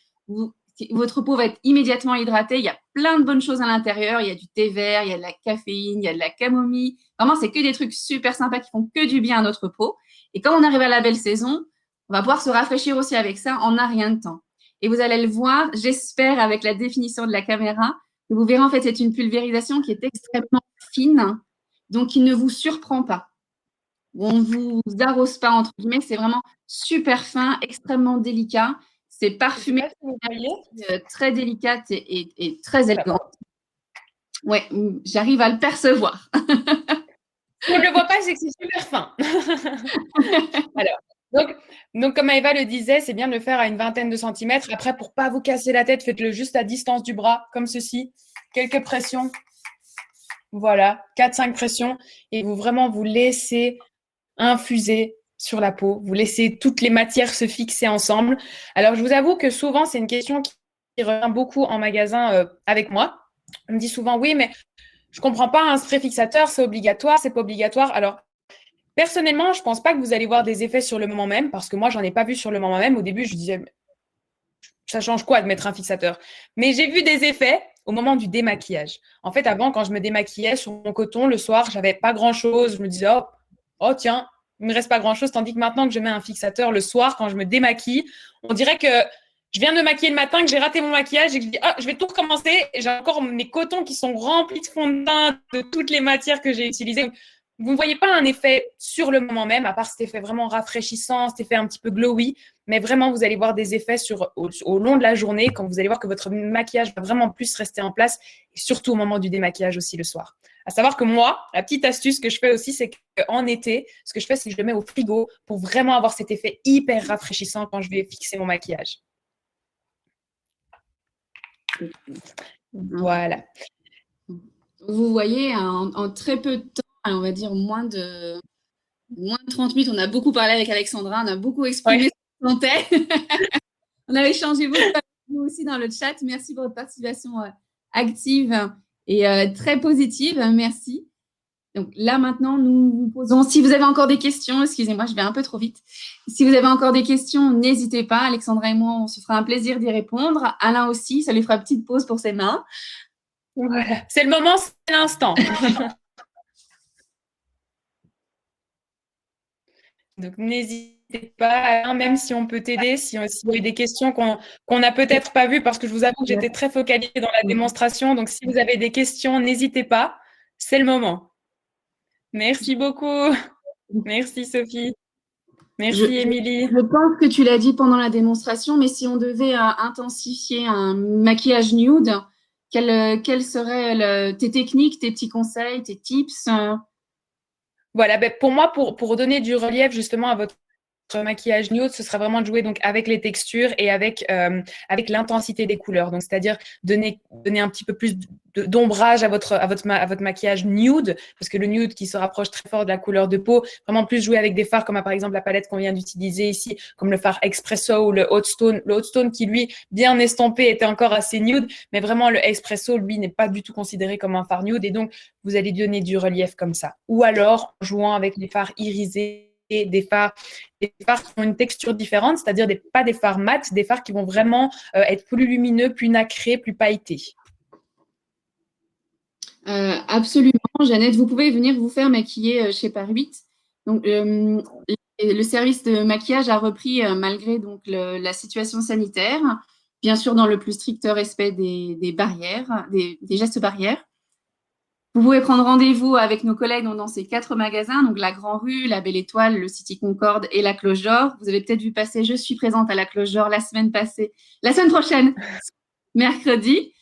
Votre peau va être immédiatement hydratée. Il y a plein de bonnes choses à l'intérieur. Il y a du thé vert, il y a de la caféine, il y a de la camomille. Vraiment, c'est que des trucs super sympas qui font que du bien à notre peau. Et quand on arrive à la belle saison, on va pouvoir se rafraîchir aussi avec ça en un rien de temps. Et vous allez le voir, j'espère, avec la définition de la caméra, que vous verrez, en fait, c'est une pulvérisation qui est extrêmement fine, donc qui ne vous surprend pas. On ne vous arrose pas, entre guillemets, c'est vraiment super fin, extrêmement délicat. C'est parfumé, très délicate et très élégante. Ouais, j'arrive à le percevoir. On ne le voit pas, c'est que c'est super fin. Alors, donc, comme Maëva le disait, c'est bien de le faire à une vingtaine de centimètres. Après, pour ne pas vous casser la tête, faites-le juste à distance du bras, comme ceci. Quelques pressions. Voilà, 4-5 pressions. Et vous laissez infuser sur la peau. Vous laissez toutes les matières se fixer ensemble. Alors, je vous avoue que souvent, c'est une question qui revient beaucoup en magasin avec moi. On me dit souvent, oui, mais je ne comprends pas, un spray fixateur, c'est obligatoire, c'est pas obligatoire. Alors, personnellement, je ne pense pas que vous allez voir des effets sur le moment même, parce que moi, je n'en ai pas vu sur le moment même. Au début, je disais, ça change quoi de mettre un fixateur? Mais j'ai vu des effets au moment du démaquillage. En fait, avant, quand je me démaquillais sur mon coton, le soir, je n'avais pas grand-chose. Je me disais, oh tiens, il me reste pas grand-chose. Tandis que maintenant que je mets un fixateur le soir, quand je me démaquille, on dirait que je viens de me maquiller le matin, que j'ai raté mon maquillage et que je dis « Ah, je vais tout recommencer ». J'ai encore mes cotons qui sont remplis de fond de teint, de toutes les matières que j'ai utilisées. Donc, vous ne voyez pas un effet sur le moment même, à part cet effet vraiment rafraîchissant, cet effet un petit peu glowy. Mais vraiment, vous allez voir des effets au long de la journée, quand vous allez voir que votre maquillage va vraiment plus rester en place, et surtout au moment du démaquillage aussi le soir. À savoir que moi, la petite astuce que je fais aussi, c'est qu'en été, ce que je fais, c'est que je le mets au frigo pour vraiment avoir cet effet hyper rafraîchissant quand je vais fixer mon maquillage. Voilà. Vous voyez, en très peu de temps, on va dire moins de 30 minutes, on a beaucoup parlé avec Alexandra, on a beaucoup exprimé ce qu'on sentait. On a échangé beaucoup avec vous aussi dans le chat. Merci pour votre participation active et très positive. Merci. Donc là, maintenant, nous vous posons, si vous avez encore des questions, excusez-moi, je vais un peu trop vite. Si vous avez encore des questions, n'hésitez pas. Alexandra et moi, on se fera un plaisir d'y répondre. Alain aussi, ça lui fera une petite pause pour ses mains. Voilà. C'est le moment, c'est l'instant. Donc, n'hésitez pas, hein, même si on peut t'aider, s'il y a des questions qu'on n'a peut-être pas vues, parce que je vous avoue que j'étais très focalisée dans la démonstration. Donc, si vous avez des questions, n'hésitez pas. C'est le moment. Merci beaucoup. Merci, Sophie. Merci, Émilie. Je pense que tu l'as dit pendant la démonstration, mais si on devait intensifier un maquillage nude, quelles seraient tes techniques, tes petits conseils, tes tips? Voilà, ben pour moi, pour donner du relief justement à votre maquillage nude, ce sera vraiment de jouer donc avec les textures et avec l'intensité des couleurs. Donc, c'est-à-dire donner un petit peu plus d'ombrage à votre maquillage nude, parce que le nude qui se rapproche très fort de la couleur de peau, vraiment plus jouer avec des fards comme par exemple la palette qu'on vient d'utiliser ici, comme le fard Espresso ou le Hot Stone. Le Hot Stone qui, lui, bien estampé, était encore assez nude, mais vraiment le Espresso, lui, n'est pas du tout considéré comme un fard nude, et donc vous allez donner du relief comme ça. Ou alors, en jouant avec les fards irisés, des fards qui ont une texture différente, c'est-à-dire pas des fards mat, des fards qui vont vraiment être plus lumineux, plus nacrés, plus pailletés. Absolument. Jeannette, vous pouvez venir vous faire maquiller chez Par 8. Donc, le service de maquillage a repris malgré donc, la situation sanitaire, bien sûr dans le plus strict respect des barrières, des gestes barrières. Vous pouvez prendre rendez-vous avec nos collègues dans ces 4 magasins, donc la Grand Rue, la Belle Étoile, le City Concorde et la Cloche d'Or. Vous avez peut-être vu passer, je suis présente à la Cloche d'Or la semaine prochaine, mercredi.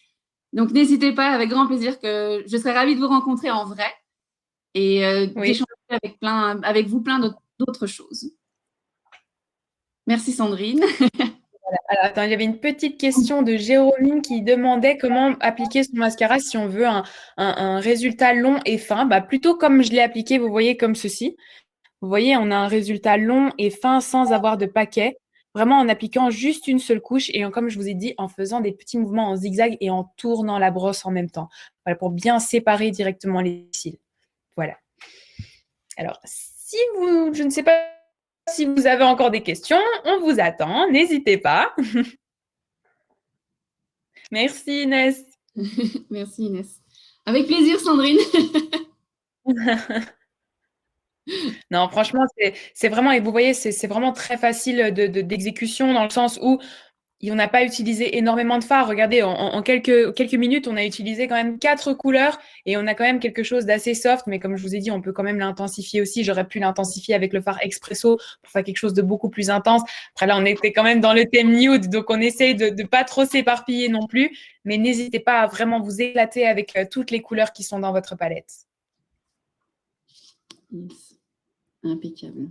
Donc, n'hésitez pas, avec grand plaisir, que je serais ravie de vous rencontrer en vrai et d'échanger avec vous plein d'autres choses. Merci Sandrine. Alors, attends, il y avait une petite question de Jérôme qui demandait comment appliquer son mascara si on veut un résultat long et fin. Bah, plutôt comme je l'ai appliqué, vous voyez, comme ceci. Vous voyez, on a un résultat long et fin sans avoir de paquet. Vraiment en appliquant juste une seule couche et comme je vous ai dit, en faisant des petits mouvements en zigzag et en tournant la brosse en même temps. Voilà, pour bien séparer directement les cils. Voilà. Alors, je ne sais pas si vous avez encore des questions, on vous attend, n'hésitez pas. Merci Inès. Merci Inès. Avec plaisir Sandrine. Non, franchement, c'est vraiment, et vous voyez, c'est vraiment très facile d'exécution dans le sens où on n'a pas utilisé énormément de fards. Regardez, en quelques minutes, on a utilisé quand même 4 couleurs et on a quand même quelque chose d'assez soft. Mais comme je vous ai dit, on peut quand même l'intensifier aussi. J'aurais pu l'intensifier avec le fard Espresso pour faire quelque chose de beaucoup plus intense. Après là, on était quand même dans le thème nude, donc on essaye de ne pas trop s'éparpiller non plus. Mais n'hésitez pas à vraiment vous éclater avec toutes les couleurs qui sont dans votre palette. Yes. Impeccable.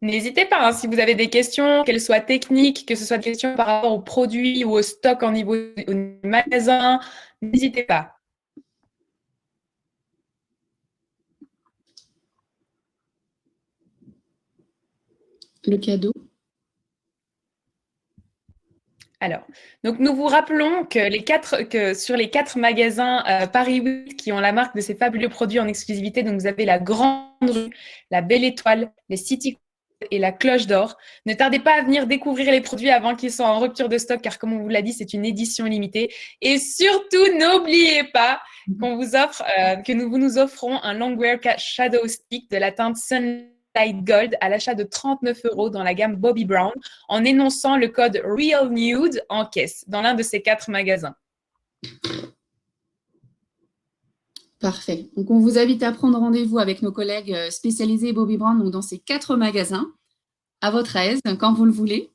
N'hésitez pas, hein, si vous avez des questions, qu'elles soient techniques, que ce soit des questions par rapport aux produits ou au stock au magasin, n'hésitez pas. Le cadeau. Alors, donc nous vous rappelons que sur les 4 magasins Paris 8 qui ont la marque de ces fabuleux produits en exclusivité, donc vous avez la Grande Rue, la Belle Étoile, les City et la cloche d'or. Ne tardez pas à venir découvrir les produits avant qu'ils soient en rupture de stock, car comme on vous l'a dit, c'est une édition limitée. Et surtout, n'oubliez pas qu'on vous offre, vous nous offrons un Longwear Shadow Stick de la teinte Sunlight Gold à l'achat de 39 € dans la gamme Bobbi Brown, en énonçant le code Real Nude en caisse dans l'un de ces 4 magasins. Parfait. Donc, on vous invite à prendre rendez-vous avec nos collègues spécialisés Bobbi Brown, donc dans ces 4 magasins, à votre aise, quand vous le voulez.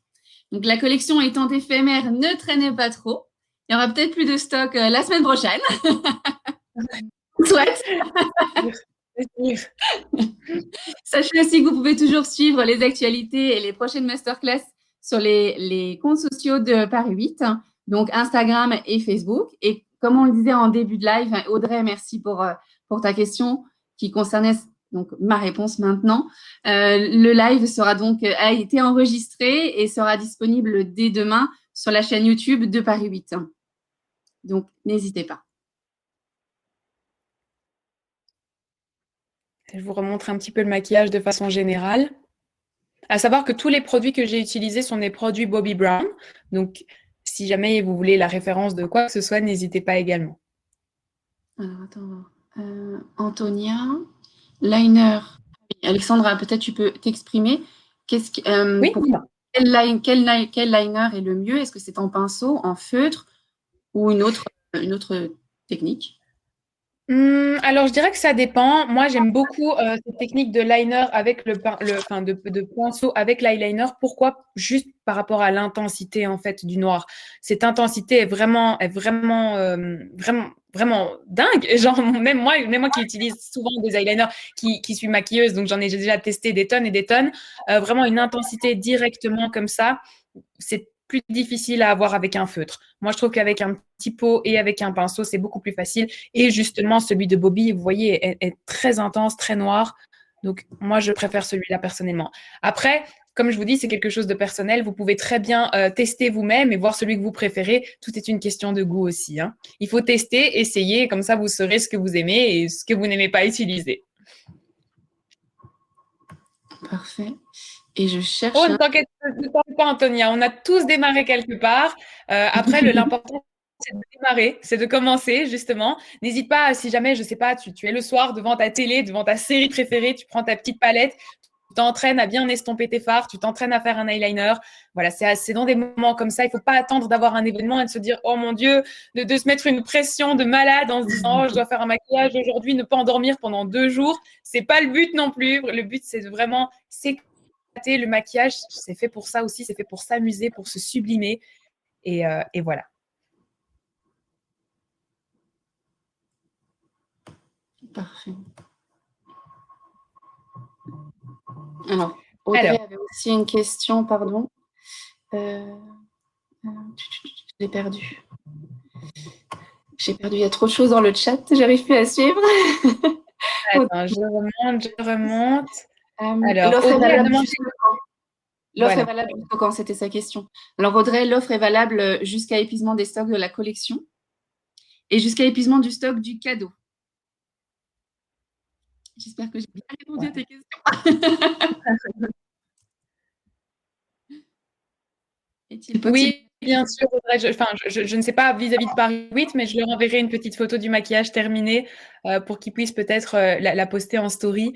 Donc, la collection étant éphémère, ne traînez pas trop. Il y aura peut-être plus de stock la semaine prochaine. Souhaite. Sachez aussi que vous pouvez toujours suivre les actualités et les prochaines masterclass sur les comptes sociaux de Paris 8, donc Instagram et Facebook. Et comme on le disait en début de live, Audrey, merci pour ta question qui concernait donc ma réponse maintenant. Le live a été enregistré et sera disponible dès demain sur la chaîne YouTube de Paris 8. Donc, n'hésitez pas. Je vous remontre un petit peu le maquillage de façon générale. À savoir que tous les produits que j'ai utilisés sont des produits Bobbi Brown. Donc, si jamais vous voulez la référence de quoi que ce soit, n'hésitez pas également. Alors, attends. Antonia, liner. Alexandra, peut-être tu peux t'exprimer. Oui, quel liner est le mieux? Est-ce que c'est en pinceau, en feutre ou une autre technique? Alors, je dirais que ça dépend. Moi, j'aime beaucoup cette technique de liner avec de pinceau avec l'eyeliner. Pourquoi? Juste par rapport à l'intensité en fait du noir. Cette intensité est vraiment dingue. Genre même moi qui utilise souvent des eyeliners, qui suis maquilleuse, donc j'ai déjà testé des tonnes et des tonnes. Vraiment une intensité directement comme ça, c'est plus difficile à avoir avec un feutre. Moi, je trouve qu'avec un petit pot et avec un pinceau, c'est beaucoup plus facile. Et justement, celui de Bobbi, vous voyez, est très intense, très noir. Donc, moi, je préfère celui-là personnellement. Après, comme je vous dis, c'est quelque chose de personnel. Vous pouvez très bien tester vous-même et voir celui que vous préférez. Tout est une question de goût aussi, hein. Il faut tester, essayer, comme ça, vous saurez ce que vous aimez et ce que vous n'aimez pas utiliser. Parfait. Et je cherche. Oh, ne t'inquiète pas, Antonia. On a tous démarré quelque part. Après, l'important, c'est de démarrer, c'est de commencer, justement. N'hésite pas, si jamais, je sais pas, tu es le soir devant ta télé, devant ta série préférée, tu prends ta petite palette, tu t'entraînes à bien estomper tes fards, tu t'entraînes à faire un eyeliner. Voilà, c'est dans des moments comme ça. Il ne faut pas attendre d'avoir un événement et de se dire, oh mon Dieu, de se mettre une pression de malade en se disant, oh, je dois faire un maquillage aujourd'hui, ne pas endormir pendant 2 jours. C'est pas le but non plus. Le but, c'est de vraiment s'éclater. Le maquillage, c'est fait pour ça aussi, c'est fait pour s'amuser, pour se sublimer. Et voilà. Parfait. Alors, Audrey avait aussi une question, pardon. Je l'ai perdu. J'ai perdu, il y a trop de choses dans le chat, j'arrive plus à suivre. Attends, je remonte. Alors, l'offre est valable jusqu'à quand? L'offre est valable jusqu'à quand? C'était sa question. Alors, Audrey, l'offre est valable jusqu'à épuisement des stocks de la collection et jusqu'à épuisement du stock du cadeau. J'espère que j'ai bien répondu à tes questions. Est-il possible? Oui, bien sûr, Audrey. Je ne sais pas vis-à-vis de Paris 8, mais je leur enverrai une petite photo du maquillage terminé pour qu'ils puissent peut-être la poster en story.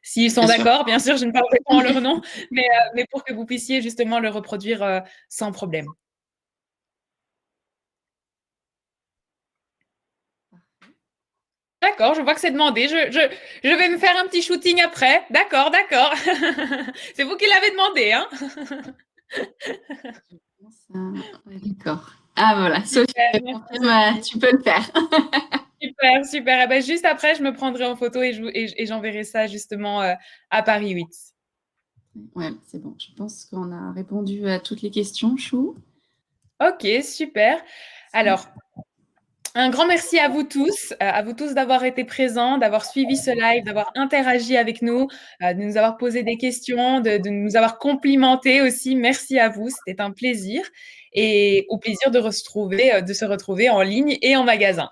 S'ils sont d'accord, bien sûr, je ne parlerai pas en leur nom, mais pour que vous puissiez justement le reproduire sans problème. D'accord, je vois que c'est demandé. Je vais me faire un petit shooting après. D'accord. C'est vous qui l'avez demandé, hein? D'accord. Ah voilà, Sophie, tu peux le faire. Super. Et ben, juste après, je me prendrai en photo et j'enverrai ça justement à Paris 8. Ouais, c'est bon. Je pense qu'on a répondu à toutes les questions, Chou. Ok, super. Alors, un grand merci à vous tous d'avoir été présents, d'avoir suivi ce live, d'avoir interagi avec nous, de nous avoir posé des questions, de nous avoir complimenté aussi. Merci à vous, c'était un plaisir et au plaisir de se retrouver en ligne et en magasin.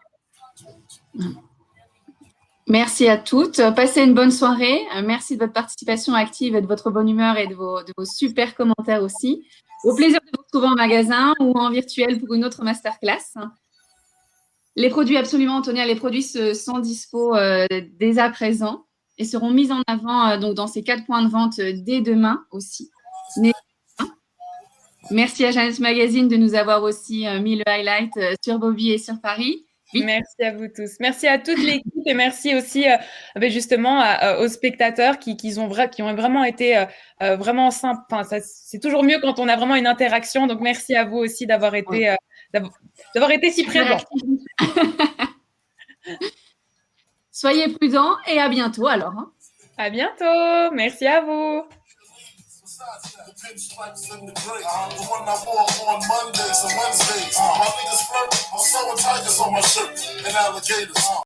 Merci à toutes. Passez une bonne soirée. Merci de votre participation active et de votre bonne humeur et de vos super commentaires aussi. Au plaisir de vous retrouver en magasin ou en virtuel pour une autre masterclass. Les produits, absolument, Antonia, les produits sont dispo dès à présent et seront mis en avant donc dans ces 4 points de vente dès demain aussi. Merci à Jeannette Magazine de nous avoir aussi mis le highlight sur Bobby et sur Paris. Vite. Merci à vous tous. Merci à toute l'équipe et merci aussi justement aux spectateurs qui ont vraiment été vraiment simples. Enfin, c'est toujours mieux quand on a vraiment une interaction. Donc, merci à vous aussi d'avoir été, si présents. Soyez prudents et à bientôt alors. Hein. À bientôt. Merci à vous. The pinstripes in the gray. The one I wore on Mondays and Wednesdays. My niggas flirt. I'm sewing tigers on my shirt and alligators.